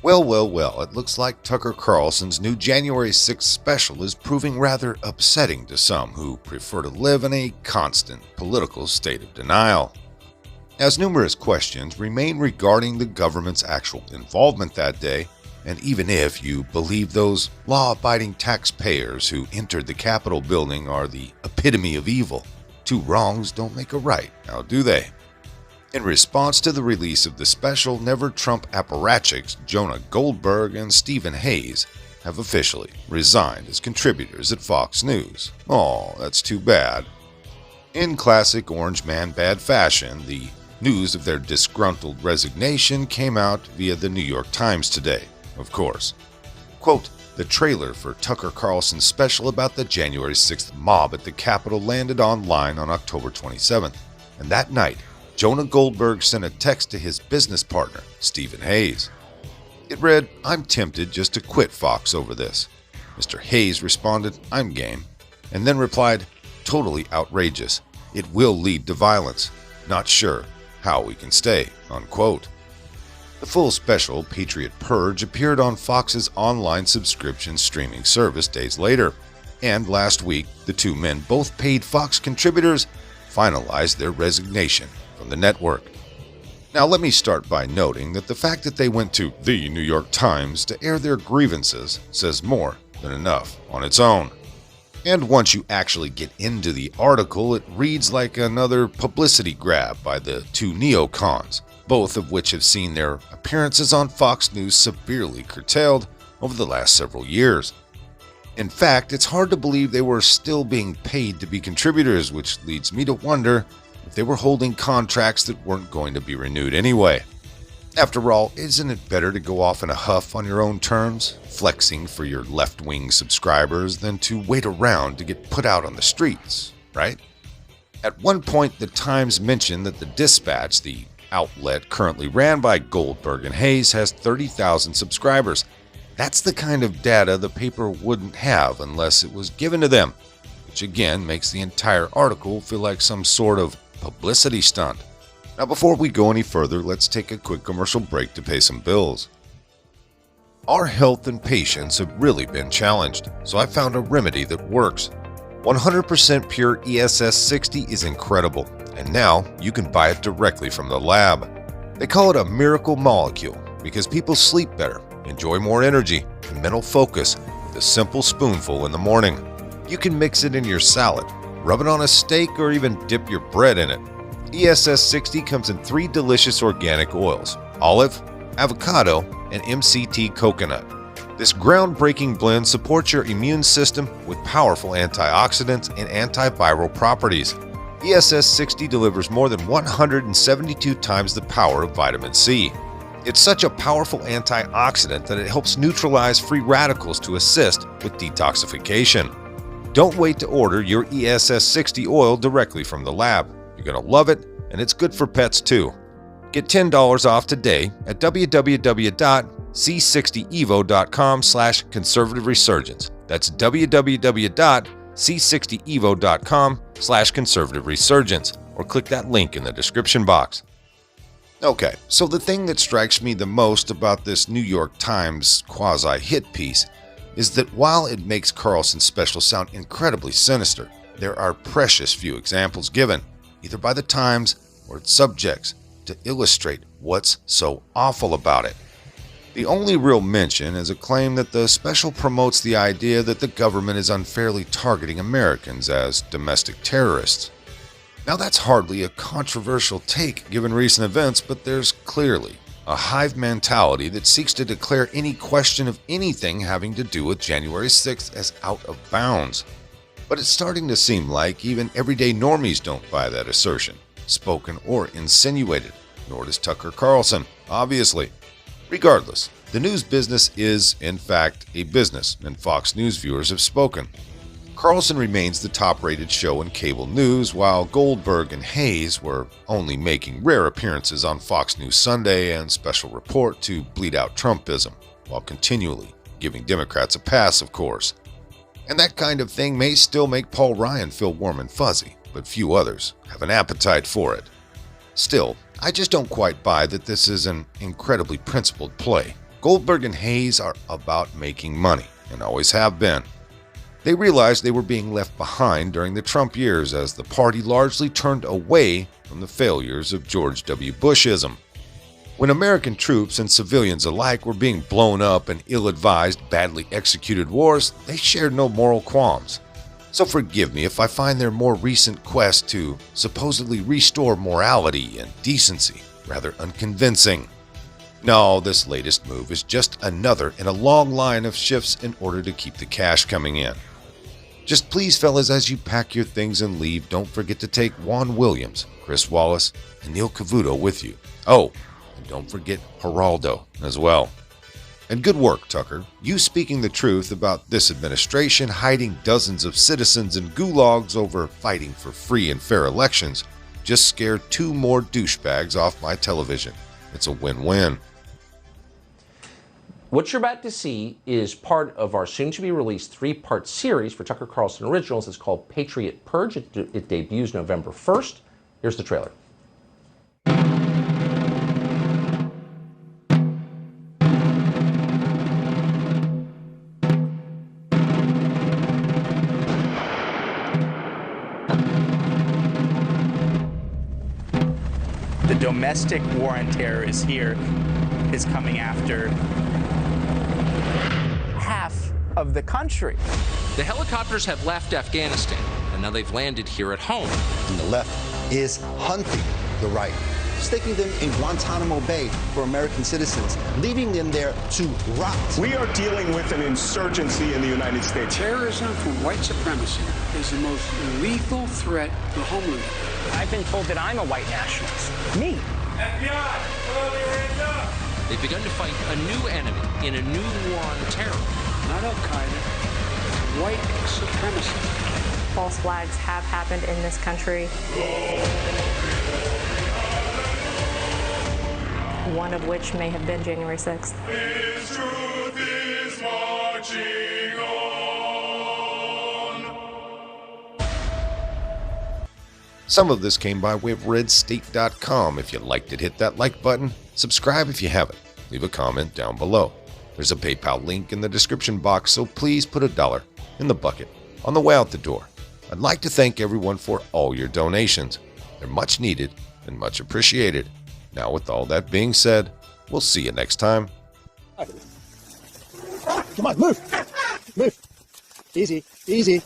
Well, it looks like Tucker Carlson's new January 6th special is proving rather upsetting to some who prefer to live in a constant political state of denial. As numerous questions remain regarding the government's actual involvement that day, and even if you believe those law-abiding taxpayers who entered the Capitol building are the epitome of evil, two wrongs don't make a right, now do they? In response to the release of the special, Never Trump apparatchiks Jonah Goldberg and Stephen Hayes have officially resigned as contributors at Fox News. Oh, that's too bad. In classic Orange Man bad fashion, the news of their disgruntled resignation came out via the New York Times today, of course. Quote, the trailer for Tucker Carlson's special about the January 6th mob at the Capitol landed online on October 27th, and that night, Jonah Goldberg sent a text to his business partner, Stephen Hayes. It read, I'm tempted just to quit Fox over this. Mr. Hayes responded, I'm game, and then replied, totally outrageous. It will lead to violence. Not sure how we can stay, unquote. The full special, Patriot Purge, appeared on Fox's online subscription streaming service days later, and last week, the two men, both paid Fox contributors, finalized their resignation from the network. Now let me start by noting that the fact that they went to the New York Times to air their grievances says more than enough on its own. And once you actually get into the article, it reads like another publicity grab by the two neocons, both of which have seen their appearances on Fox News severely curtailed over the last several years. In fact, it's hard to believe they were still being paid to be contributors, which leads me to wonder if they were holding contracts that weren't going to be renewed anyway. After all, isn't it better to go off in a huff on your own terms, flexing for your left-wing subscribers, than to wait around to get put out on the streets, right? At one point, the Times mentioned that the Dispatch, the outlet currently ran by Goldberg and Hayes, has 30,000 subscribers. That's the kind of data the paper wouldn't have unless it was given to them, which again makes the entire article feel like some sort of publicity stunt. Now before we go any further, let's take a quick commercial break to pay some bills. Our health and patience have really been challenged, so I found a remedy that works. 100% pure ESS 60 is incredible, and now you can buy it directly from the lab. They call it a miracle molecule because people sleep better, enjoy more energy, and mental focus with a simple spoonful in the morning. You can mix it in your salad, rub it on a steak, or even dip your bread in it. ESS 60 comes in 3 delicious organic oils: olive, avocado, and MCT coconut. This groundbreaking blend supports your immune system with powerful antioxidants and antiviral properties. ESS 60 delivers more than 172 times the power of vitamin C. It's such a powerful antioxidant that it helps neutralize free radicals to assist with detoxification. Don't wait to order your ESS 60 oil directly from the lab. You're going to love it, and it's good for pets too. Get $10 off today at www.c60evo.com/conservative resurgence. That's www.c60evo.com/conservative resurgence, or click that link in the description box. Okay, so the thing that strikes me the most about this New York Times quasi-hit piece is that while it makes Carlson's special sound incredibly sinister, there are precious few examples given, either by the Times or its subjects, to illustrate what's so awful about it. The only real mention is a claim that the special promotes the idea that the government is unfairly targeting Americans as domestic terrorists. Now that's hardly a controversial take given recent events, but there's clearly a hive mentality that seeks to declare any question of anything having to do with January 6th as out of bounds. But it's starting to seem like even everyday normies don't buy that assertion, spoken or insinuated, nor does Tucker Carlson, obviously. Regardless, the news business is, in fact, a business, and Fox News viewers have spoken. Carlson remains the top-rated show in cable news, while Goldberg and Hayes were only making rare appearances on Fox News Sunday and Special Report to bleed out Trumpism, while continually giving Democrats a pass, of course. And that kind of thing may still make Paul Ryan feel warm and fuzzy, but few others have an appetite for it. Still, I just don't quite buy that this is an incredibly principled play, Goldberg and Hayes are about making money, and always have been. They realized they were being left behind during the Trump years as the party largely turned away from the failures of George W. Bushism. When American troops and civilians alike were being blown up in ill-advised, badly executed wars, they shared no moral qualms. So forgive me if I find their more recent quest to supposedly restore morality and decency rather unconvincing. No, this latest move is just another in a long line of shifts in order to keep the cash coming in. Just please, fellas, as you pack your things and leave, don't forget to take Juan Williams, Chris Wallace, and Neil Cavuto with you. Oh, and don't forget Geraldo as well. And good work, Tucker. You speaking the truth about this administration hiding dozens of citizens in gulags over fighting for free and fair elections just scared 2 more douchebags off my television. It's a win-win. What you're about to see is part of our soon-to-be-released 3-part series for Tucker Carlson Originals. It's called Patriot Purge. It debuts November 1st. Here's the trailer. The domestic war on terror is here, is coming after half of the country. The helicopters have left Afghanistan, and now they've landed here at home. And the left is hunting the right, sticking them in Guantanamo Bay for American citizens, leaving them there to rot. We are dealing with an insurgency in the United States. Terrorism from white supremacy is the most lethal threat to homeland. I've been told that I'm a white nationalist. Me. FBI, throw your hands up. They've begun to fight a new enemy in a new war on terror. Not Al-Qaeda, white supremacy. False flags have happened in this country. One of which may have been January 6th. This truth is marching on. Some of this came by way of redstate.com. If you liked it, hit that like button. Subscribe if you haven't. Leave a comment down below. There's a PayPal link in the description box, so please put $1 in the bucket on the way out the door. I'd like to thank everyone for all your donations. They're much needed and much appreciated. Now, with all that being said, we'll see you next time. Come on, move. Move. Easy, easy.